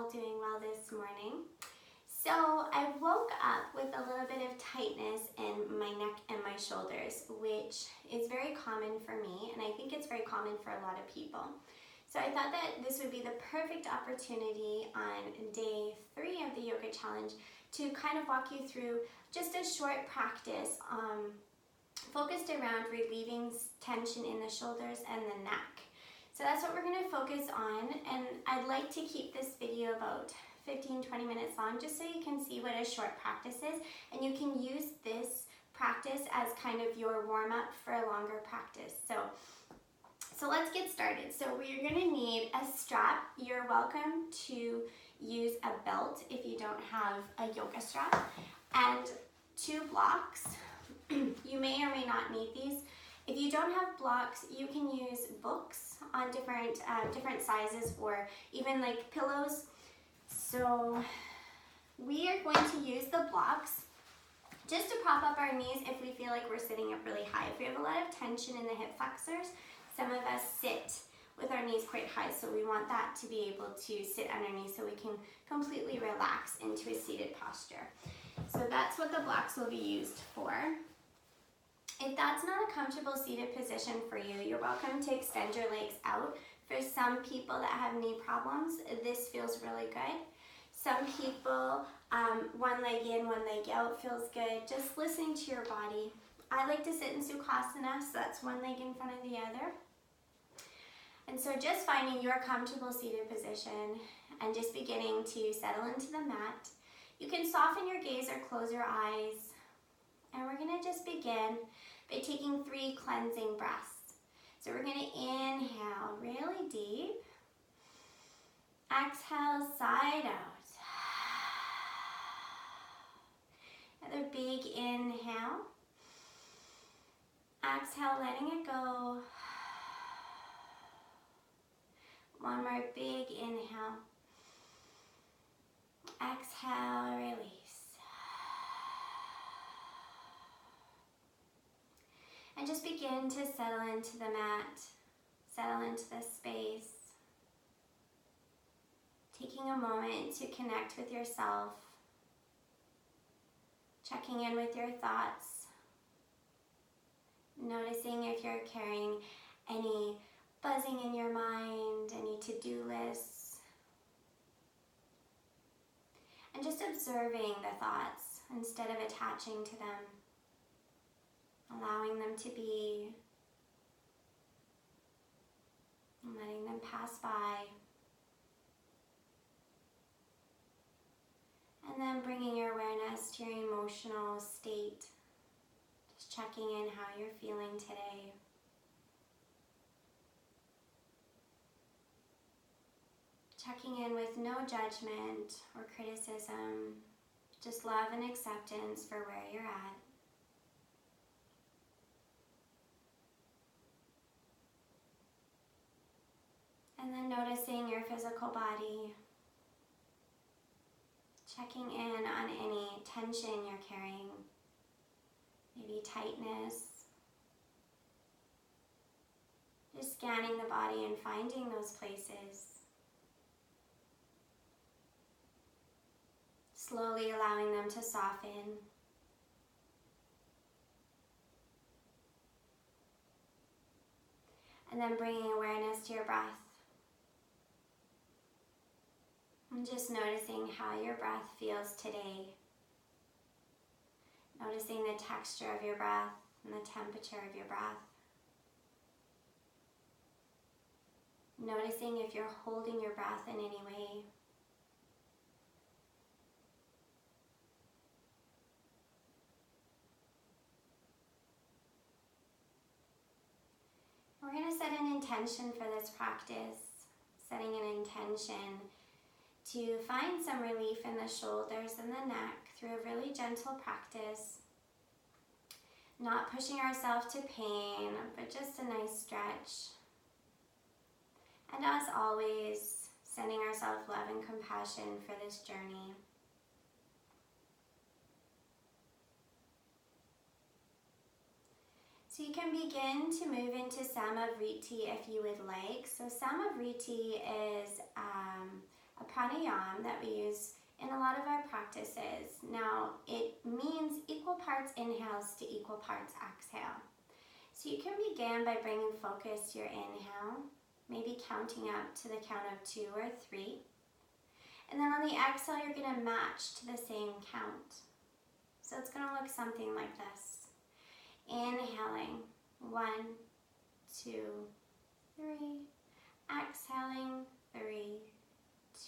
all doing well this morning. So I woke up with a little bit of tightness in my neck and my shoulders, which is very common for me, and I think it's very common for a lot of people. So I thought that this would be the perfect opportunity on day 3 of the yoga challenge to kind of walk you through just a short practice focused around relieving tension in the shoulders and the neck. So that's what we're going to focus on, and I'd like to keep this video about 15-20 minutes long just so you can see what a short practice is, and you can use this practice as kind of your warm-up for a longer practice. So let's get started. So we're going to need a strap. You're welcome to use a belt if you don't have a yoga strap, and 2 blocks. You may or may not need these. If you don't have blocks, you can use books on different sizes, or even like pillows. So we are going to use the blocks just to prop up our knees if we feel like we're sitting up really high. If we have a lot of tension in the hip flexors, some of us sit with our knees quite high, so we want that to be able to sit underneath so we can completely relax into a seated posture. So that's what the blocks will be used for. If that's not a comfortable seated position for you, you're welcome to extend your legs out. For some people that have knee problems, this feels really good. Some people, one leg in, one leg out feels good. Just listening to your body. I like to sit in Sukhasana, so that's one leg in front of the other. And so just finding your comfortable seated position and just beginning to settle into the mat. You can soften your gaze or close your eyes. And we're going to just begin by taking 3 cleansing breaths. So we're going to inhale really deep. Exhale, side out. Another big inhale. Exhale, letting it go. One more big inhale. Exhale, release. And just begin to settle into the mat, settle into the space. Taking a moment to connect with yourself, checking in with your thoughts, noticing if you're carrying any buzzing in your mind, any to-do lists, and just observing the thoughts instead of attaching to them. Allowing them to be, and letting them pass by. And then bringing your awareness to your emotional state. Just checking in how you're feeling today. Checking in with no judgment or criticism, just love and acceptance for where you're at. And then noticing your physical body, checking in on any tension you're carrying, maybe tightness. Just scanning the body and finding those places. Slowly allowing them to soften. And then bringing awareness to your breath. And just noticing how your breath feels today. Noticing the texture of your breath and the temperature of your breath. Noticing if you're holding your breath in any way. We're going to set an intention for this practice. Setting an intention to find some relief in the shoulders and the neck through a really gentle practice. Not pushing ourselves to pain, but just a nice stretch. And as always, sending ourselves love and compassion for this journey. So you can begin to move into Samavriti if you would like. So Samavriti is a pranayama that we use in a lot of our practices. Now, it means equal parts inhales to equal parts exhale. So you can begin by bringing focus to your inhale, maybe counting up to the count of 2 or 3. And then on the exhale, you're going to match to the same count. So it's going to look something like this. Inhaling, 1, 2, 3. Exhaling, 3,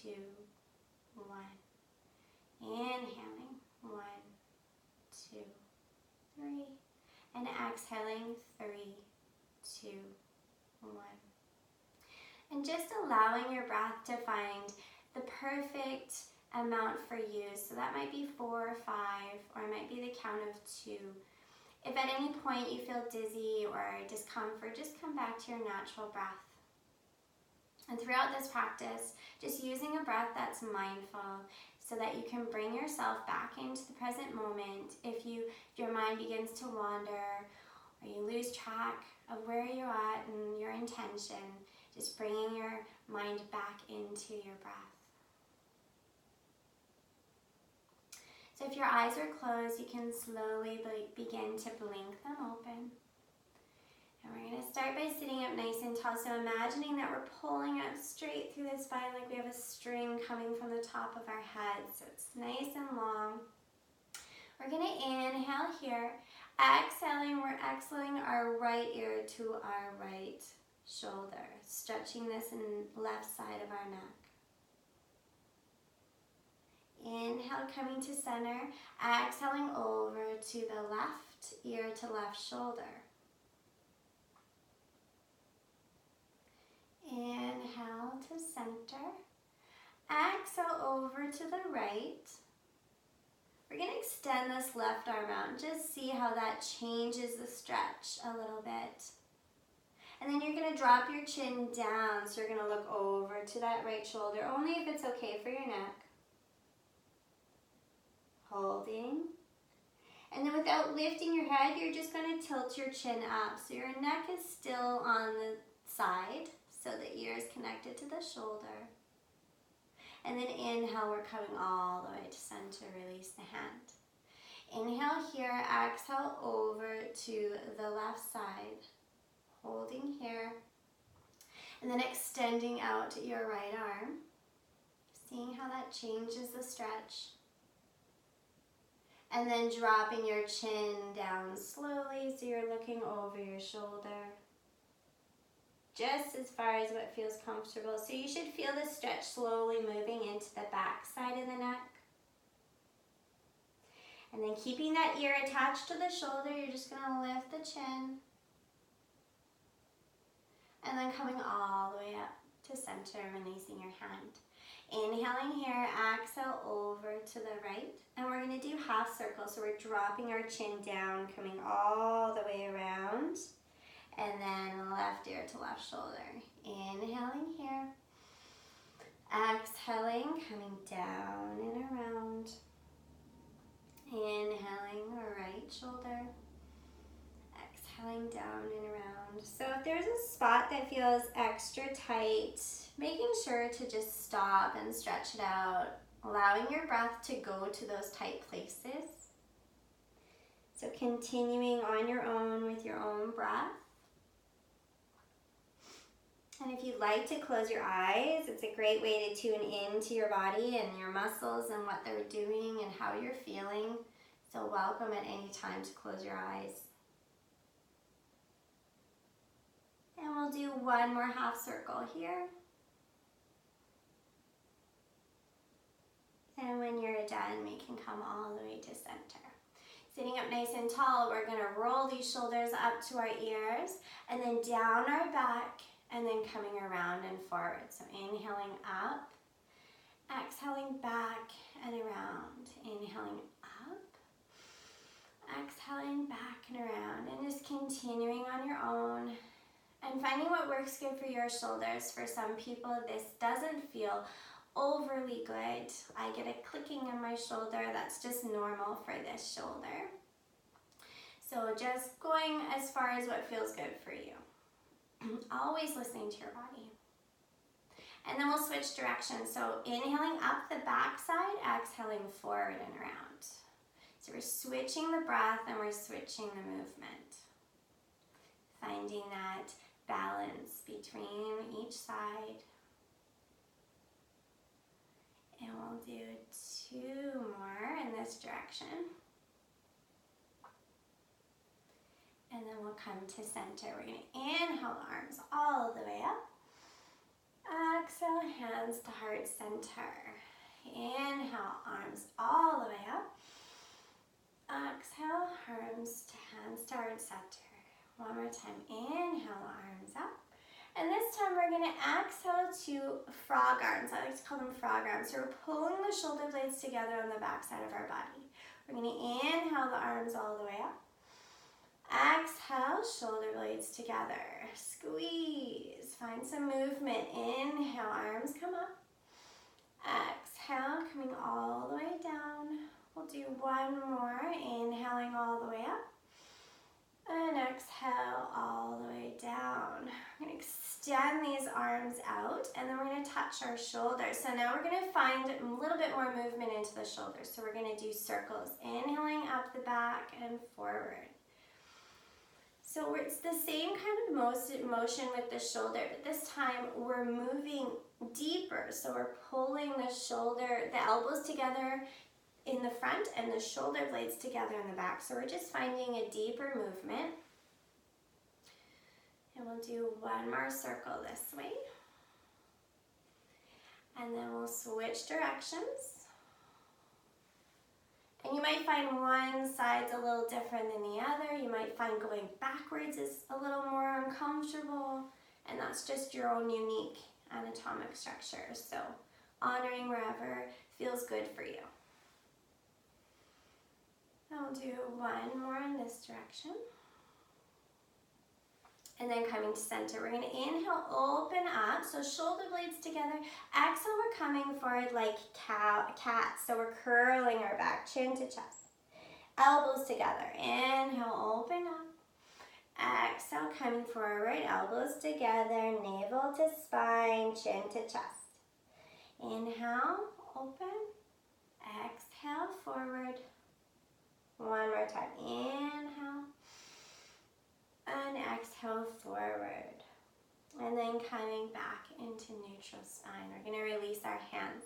2, 1. Inhaling, 1, 2, 3. And exhaling, 3, 2, 1. And just allowing your breath to find the perfect amount for you. So that might be 4 or 5, or it might be the count of 2. If at any point you feel dizzy or discomfort, just come back to your natural breath. And throughout this practice, just using a breath that's mindful so that you can bring yourself back into the present moment. If your mind begins to wander or you lose track of where you're at and your intention, just bringing your mind back into your breath. So if your eyes are closed, you can slowly begin to blink them open. And we're going to start by sitting up nice and tall. So imagining that we're pulling up straight through the spine like we have a string coming from the top of our head. So it's nice and long. We're going to inhale here. Exhaling, we're exhaling our right ear to our right shoulder. Stretching this in left side of our neck. Inhale, coming to center. Exhaling over to the left ear to left shoulder. Inhale to center. Exhale over to the right. We're going to extend this left arm out and just see how that changes the stretch a little bit. And then you're going to drop your chin down, so you're going to look over to that right shoulder, only if it's okay for your neck. Holding. And then without lifting your head, you're just going to tilt your chin up. So your neck is still on the side, so the ear is connected to the shoulder. And then inhale, we're coming all the way to center, release the hand. Inhale here, exhale over to the left side. Holding here. And then extending out your right arm. Seeing how that changes the stretch. And then dropping your chin down slowly so you're looking over your shoulder. Just as far as what feels comfortable. So you should feel the stretch slowly moving into the back side of the neck. And then keeping that ear attached to the shoulder, you're just going to lift the chin. And then coming all the way up to center, releasing your hand. Inhaling here, exhale over to the right. And we're going to do half circles. So we're dropping our chin down, coming all the way around. And then left ear to left shoulder. Inhaling here. Exhaling, coming down and around. Inhaling, right shoulder. Exhaling down and around. So if there's a spot that feels extra tight, making sure to just stop and stretch it out, allowing your breath to go to those tight places. So continuing on your own with your own breath. And if you'd like to close your eyes, it's a great way to tune into your body and your muscles and what they're doing and how you're feeling. So welcome at any time to close your eyes. And we'll do one more half circle here. And when you're done, we can come all the way to center. Sitting up nice and tall, we're going to roll these shoulders up to our ears and then down our back and then coming around and forward. So inhaling up, exhaling back and around. Inhaling up, exhaling back and around, and just continuing on your own. And finding what works good for your shoulders. For some people, this doesn't feel overly good. I get a clicking in my shoulder. That's just normal for this shoulder. So just going as far as what feels good for you. Always listening to your body. And then we'll switch directions. So inhaling up the back side, exhaling forward and around. So we're switching the breath and we're switching the movement. Finding that balance between each side. And we'll do 2 more in this direction. And then we'll come to center. We're going to inhale the arms all the way up. Exhale, hands to heart center. Inhale, arms all the way up. Exhale, arms to hands to heart center. One more time. Inhale, arms up. And this time we're going to exhale to frog arms. I like to call them frog arms. So we're pulling the shoulder blades together on the back side of our body. We're going to inhale the arms all the way up. Exhale, shoulder blades together. Squeeze. Find some movement. Inhale, arms come up. Exhale, coming all the way down. We'll do 1 more. Inhaling all the way up. And exhale all the way down. We're going to extend these arms out, and then we're going to touch our shoulders. So now we're going to find a little bit more movement into the shoulders. So we're going to do circles. Inhaling up the back and forward. So it's the same kind of motion with the shoulder, but this time we're moving deeper. So we're pulling the elbows together in the front and the shoulder blades together in the back. So we're just finding a deeper movement. And we'll do 1 more circle this way. And then we'll switch directions. And you might find one side's a little different than the other. You might find going backwards is a little more uncomfortable. And that's just your own unique anatomic structure. So honoring wherever feels good for you. I'll do 1 more in this direction. And then coming to center, we're going to inhale, open up. So shoulder blades together. Exhale, we're coming forward like cat. So we're curling our back, chin to chest. Elbows together. Inhale, open up. Exhale, coming forward, elbows together, navel to spine, chin to chest. Inhale, open. Exhale, forward. 1 more time. Inhale. And exhale forward. And then coming back into neutral spine. We're going to release our hands.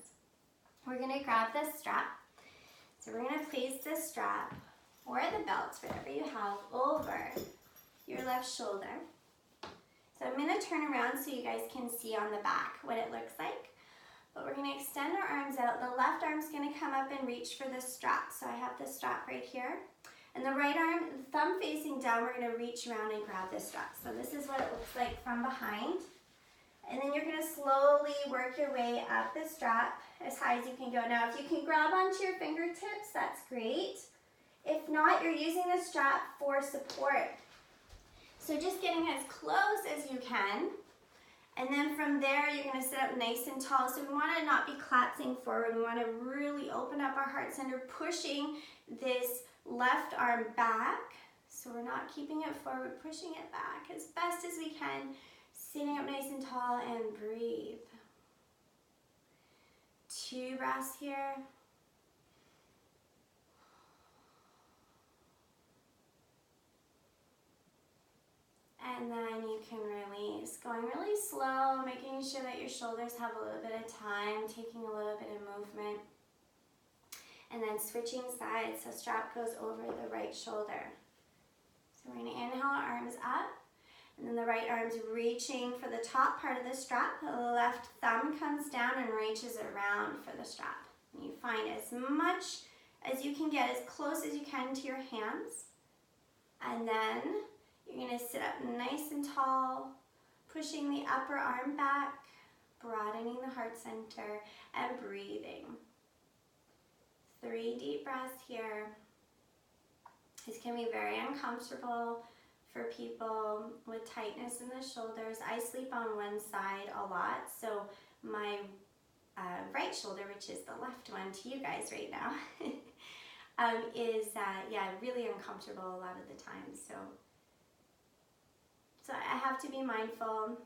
We're going to grab the strap. So we're going to place the strap or the belt, whatever you have, over your left shoulder. So I'm going to turn around so you guys can see on the back what it looks like. But we're going to extend our arms out. The left arm's going to come up and reach for the strap. So I have the strap right here. And the right arm, thumb facing down, we're going to reach around and grab this strap. So this is what it looks like from behind. And then you're going to slowly work your way up the strap as high as you can go. Now, if you can grab onto your fingertips, that's great. If not, you're using the strap for support. So just getting as close as you can. And then from there, you're going to sit up nice and tall. So we want to not be collapsing forward. We want to really open up our heart center, pushing this left arm back. So we're not keeping it forward, pushing it back as best as we can. Sitting up nice and tall and breathe. 2 breaths here. And then you can release, going really slow, making sure that your shoulders have a little bit of time, taking a little bit of movement. And then switching sides, so strap goes over the right shoulder. So we're going to inhale, arms up, and then the right arm's reaching for the top part of the strap. The left thumb comes down and reaches around for the strap. And you find as much as you can get, as close as you can to your hands. And then you're going to sit up nice and tall, pushing the upper arm back, broadening the heart center, and breathing. 3 deep breaths here. This can be very uncomfortable for people with tightness in the shoulders. I sleep on one side a lot, so my right shoulder, which is the left one to you guys right now, is really uncomfortable a lot of the time. So I have to be mindful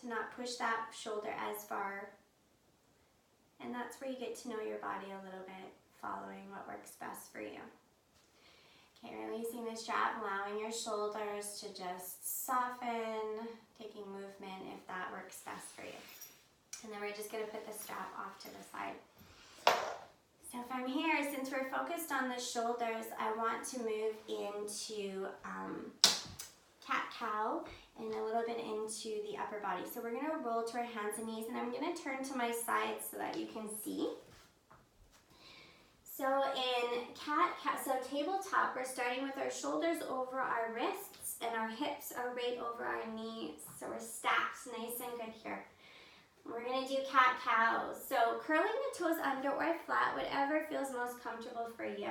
to not push that shoulder as far. And that's where you get to know your body a little bit, following what works best for you. Okay, releasing the strap, allowing your shoulders to just soften, taking movement if that works best for you. And then we're just gonna put the strap off to the side. So from here, since we're focused on the shoulders, I want to move into cat-cow and a little bit into the upper body. So we're gonna roll to our hands and knees, and I'm gonna turn to my side so that you can see. So in cat-cow, so tabletop, we're starting with our shoulders over our wrists and our hips are right over our knees. So we're stacked nice and good here. We're gonna do cat-cow. So curling the toes under or flat, whatever feels most comfortable for you.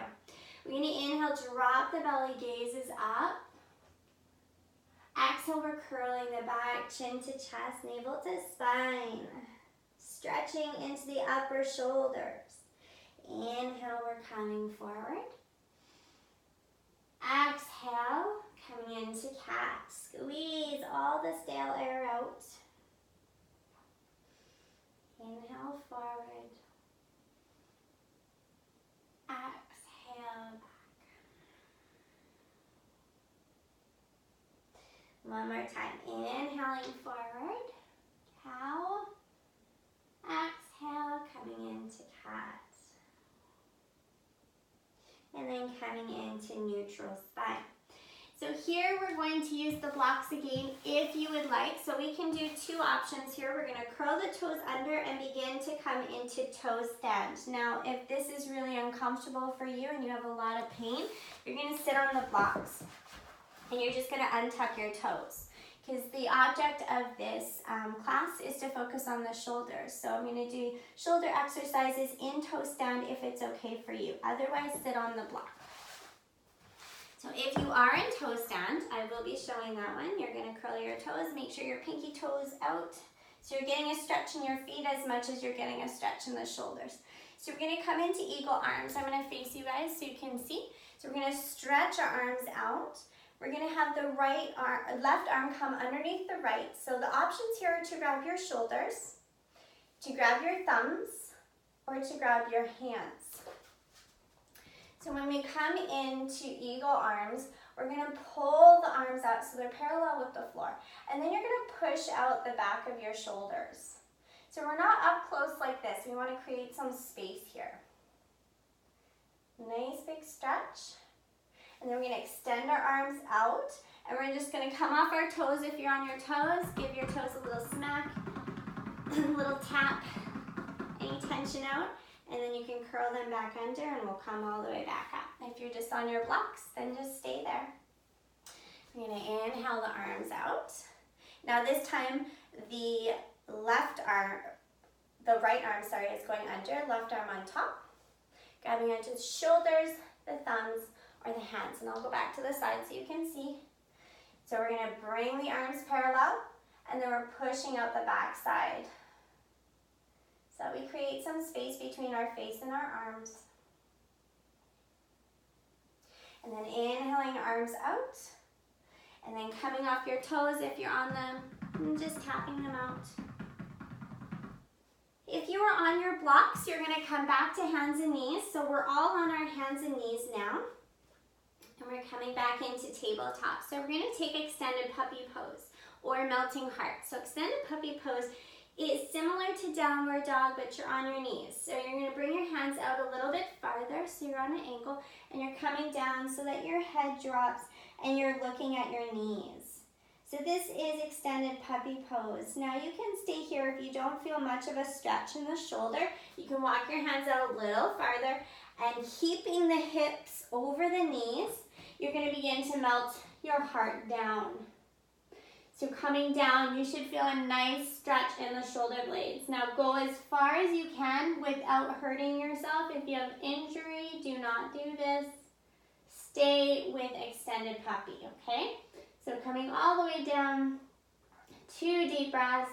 We're gonna inhale, drop the belly, gazes up. Exhale, we're curling the back, chin to chest, navel to spine. Stretching into the upper shoulders. Inhale, we're coming forward. Exhale, coming into cat. Squeeze all the stale air out. Inhale, forward. Exhale, back. One more time. Inhaling forward. Cow. Exhale, coming into cat. And then coming into neutral spine. So here we're going to use the blocks again if you would like. So we can do two options here. We're going to curl the toes under and begin to come into toe stand. Now if this is really uncomfortable for you and you have a lot of pain, you're going to sit on the blocks and you're just going to untuck your toes. Because the object of this class is to focus on the shoulders. So I'm going to do shoulder exercises in toe stand if it's okay for you. Otherwise, sit on the block. So if you are in toe stand, I will be showing that one. You're going to curl your toes, make sure your pinky toe is out. So you're getting a stretch in your feet as much as you're getting a stretch in the shoulders. So we're going to come into eagle arms. I'm going to face you guys so you can see. So we're going to stretch our arms out. We're going to have the left arm come underneath the right. So the options here are to grab your shoulders, to grab your thumbs, or to grab your hands. So when we come into eagle arms, we're going to pull the arms out so they're parallel with the floor. And then you're going to push out the back of your shoulders. So we're not up close like this. We want to create some space here. Nice big stretch. And then we're going to extend our arms out. And we're just going to come off our toes. If you're on your toes, give your toes a little smack, a little tap, any tension out. And then you can curl them back under and we'll come all the way back up. If you're just on your blocks, then just stay there. You're going to inhale the arms out. Now this time, the right arm, is going under, left arm on top. Grabbing onto the shoulders, the thumbs, or the hands. And I'll go back to the side so you can see. So we're going to bring the arms parallel, and then we're pushing out the back side. So we create some space between our face and our arms. And then inhaling arms out. And then coming off your toes if you're on them, and just tapping them out. If you are on your blocks, you're going to come back to hands and knees. So we're all on our hands and knees now. And we're coming back into tabletop. So we're going to take extended puppy pose or melting heart. So extended puppy pose is similar to downward dog, but you're on your knees. So you're going to bring your hands out a little bit farther, so you're on an angle, and you're coming down so that your head drops and you're looking at your knees. So this is extended puppy pose. Now you can stay here if you don't feel much of a stretch in the shoulder. You can walk your hands out a little farther, and keeping the hips over the knees, you're going to begin to melt your heart down. So coming down, you should feel a nice stretch in the shoulder blades. Now go as far as you can without hurting yourself. If you have injury, do not do this. Stay with extended puppy, okay? So coming all the way down, 2 deep breaths.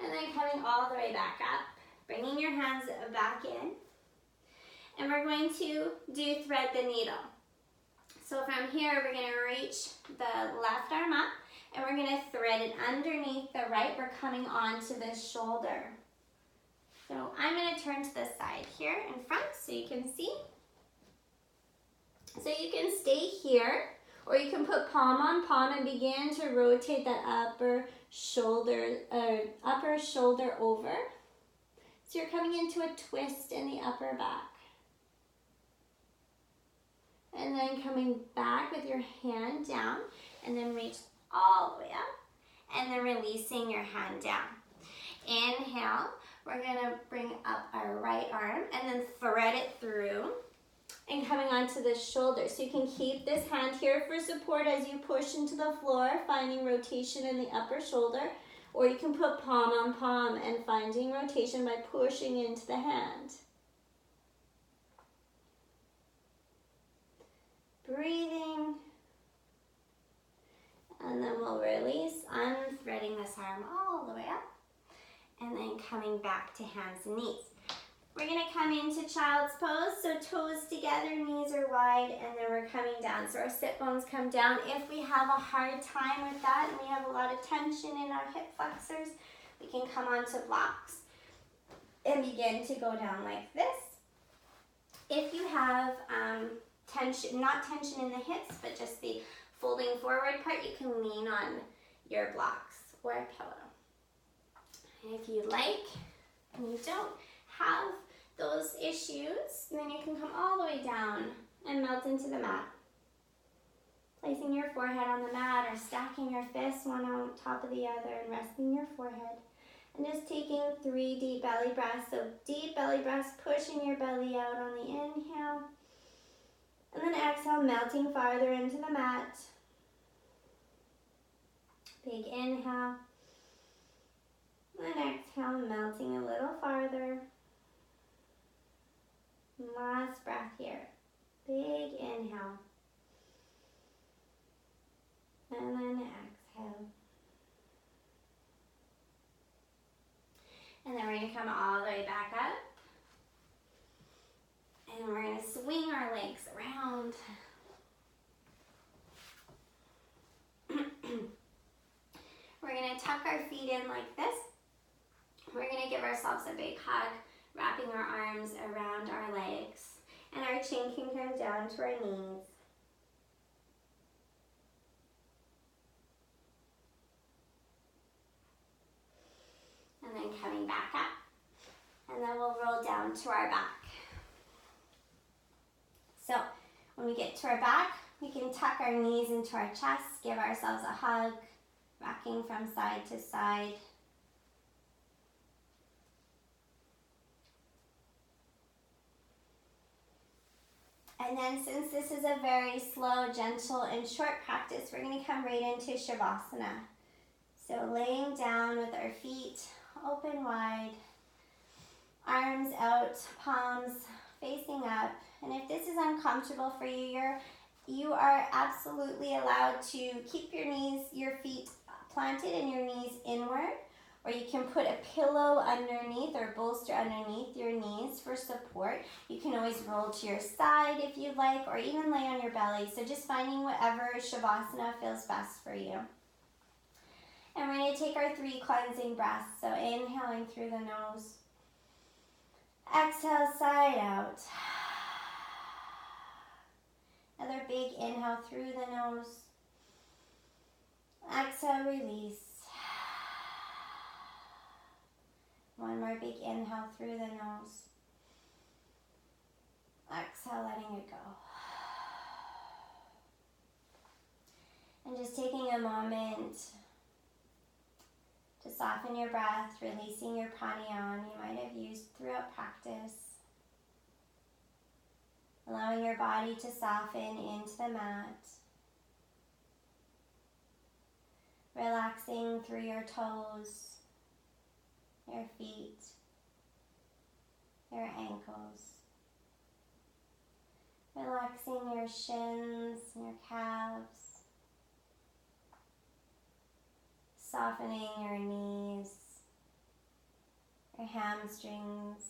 And then coming all the way back up, bringing your hands back in. And we're going to do thread the needle. So from here, we're gonna reach the left arm up and we're gonna thread it underneath the right. We're coming onto this shoulder. So I'm gonna turn to the side here in front so you can see. So you can stay here, or you can put palm on palm and begin to rotate that upper shoulder over. So you're coming into a twist in the upper back. And then coming back with your hand down, and then reach all the way up, and then releasing your hand down. Inhale, we're gonna bring up our right arm and then thread it through and coming onto the shoulder. So you can keep this hand here for support as you push into the floor, finding rotation in the upper shoulder, or you can put palm on palm and finding rotation by pushing into the hand. Breathing. And then we'll release, unthreading this arm all the way up, and then coming back to hands and knees. We're gonna come into child's pose, so toes together, knees are wide, and then we're coming down. So our sit bones come down. If we have a hard time with that and we have a lot of tension in our hip flexors, we can come onto blocks and begin to go down like this. If you have tension, not tension in the hips, but just the folding forward part, you can lean on your blocks or a pillow. And if you like, and you don't have those issues, then you can come all the way down and melt into the mat. Placing your forehead on the mat or stacking your fists one on top of the other and resting your forehead. And just taking 3 deep belly breaths. So deep belly breaths, pushing your belly out on the inhale. And then exhale, melting farther into the mat. Big inhale. And exhale, melting a little farther. Last breath here. Big inhale. And then exhale. And then we're going to come all the way back up. And we're going to swing our legs around. We're going to tuck our feet in like this. We're going to give ourselves a big hug, wrapping our arms around our legs. And our chin can come down to our knees. And then coming back up. And then we'll roll down to our back. So when we get to our back, we can tuck our knees into our chest, give ourselves a hug, rocking from side to side. And then since this is a very slow, gentle, and short practice, we're going to come right into Shavasana. So laying down with our feet open wide, arms out, palms facing up. And if this is uncomfortable for you, you are absolutely allowed to keep your feet planted and your knees inward, or you can put a pillow underneath or bolster underneath your knees for support. You can always roll to your side if you'd like, or even lay on your belly. So just finding whatever Shavasana feels best for you. And we're going to take our 3 cleansing breaths. So inhaling through the nose. Exhale, side out. Another big inhale through the nose. Exhale, release. One more big inhale through the nose. Exhale, letting it go. And just taking a moment to soften your breath, releasing your pranayama you might have used throughout practice. Allowing your body to soften into the mat. Relaxing through your toes, your feet, your ankles. Relaxing your shins and your calves. Softening your knees, your hamstrings,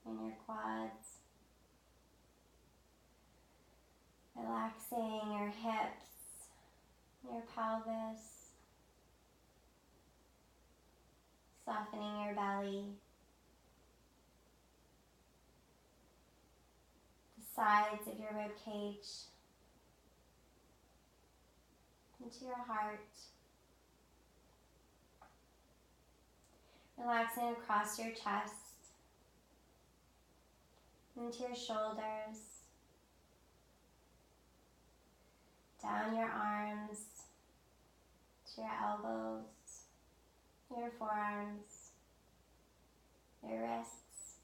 and your quads. Relaxing your hips, your pelvis, softening your belly, the sides of your rib cage, into your heart. Relaxing across your chest, into your shoulders, down your arms, to your elbows, your forearms, your wrists,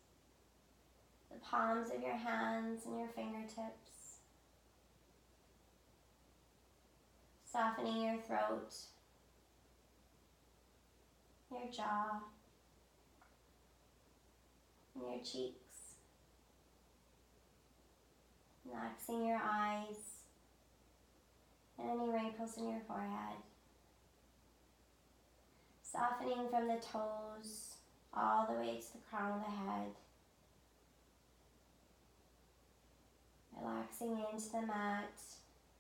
the palms of your hands and your fingertips, softening your throat, your jaw, and your cheeks, relaxing your eyes and any wrinkles in your forehead, softening from the toes all the way to the crown of the head, relaxing into the mat,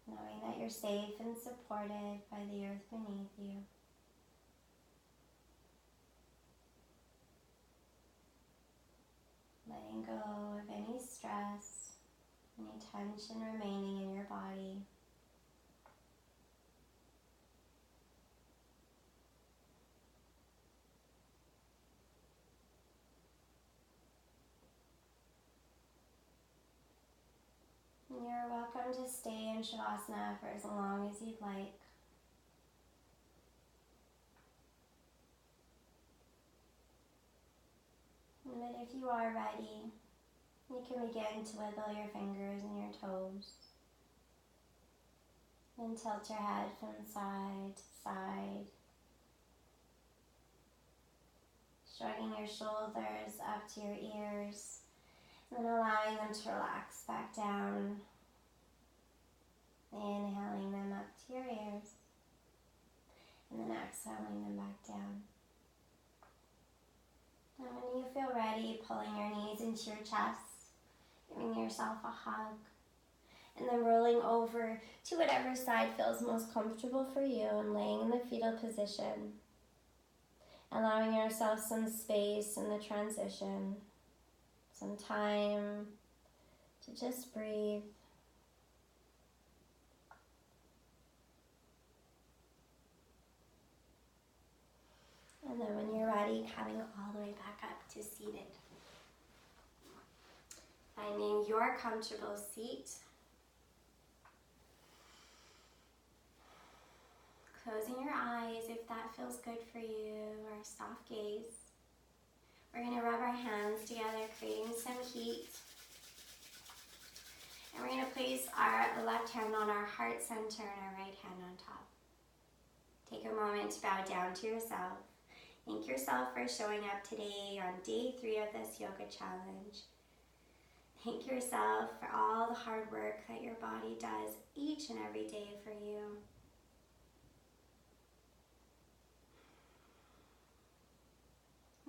knowing that you're safe and supported by the earth beneath you. Letting go of any stress, any tension remaining in your body. And you're welcome to stay in Shavasana for as long as you'd like. But if you are ready, you can begin to wiggle your fingers and your toes. Then tilt your head from side to side. Shrugging your shoulders up to your ears. And then allowing them to relax back down. Inhaling them up to your ears. And then exhaling them back down. And when you feel ready, pulling your knees into your chest, giving yourself a hug, and then rolling over to whatever side feels most comfortable for you and laying in the fetal position, allowing yourself some space in the transition, some time to just breathe. And then when you're ready, coming all the way back up to seated. Finding your comfortable seat. Closing your eyes if that feels good for you, or a soft gaze. We're going to rub our hands together, creating some heat. And we're going to place our left hand on our heart center and our right hand on top. Take a moment to bow down to yourself. Thank yourself for showing up today on day 3 of this yoga challenge. Thank yourself for all the hard work that your body does each and every day for you.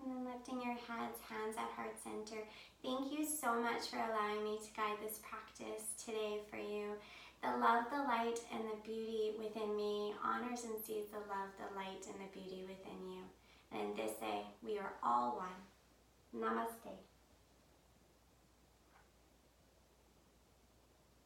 And then lifting your heads, hands at heart center. Thank you so much for allowing me to guide this practice today for you. The love, the light, and the beauty within me honors and sees the love, the light, and the beauty within you. And in this way, we are all one. Namaste.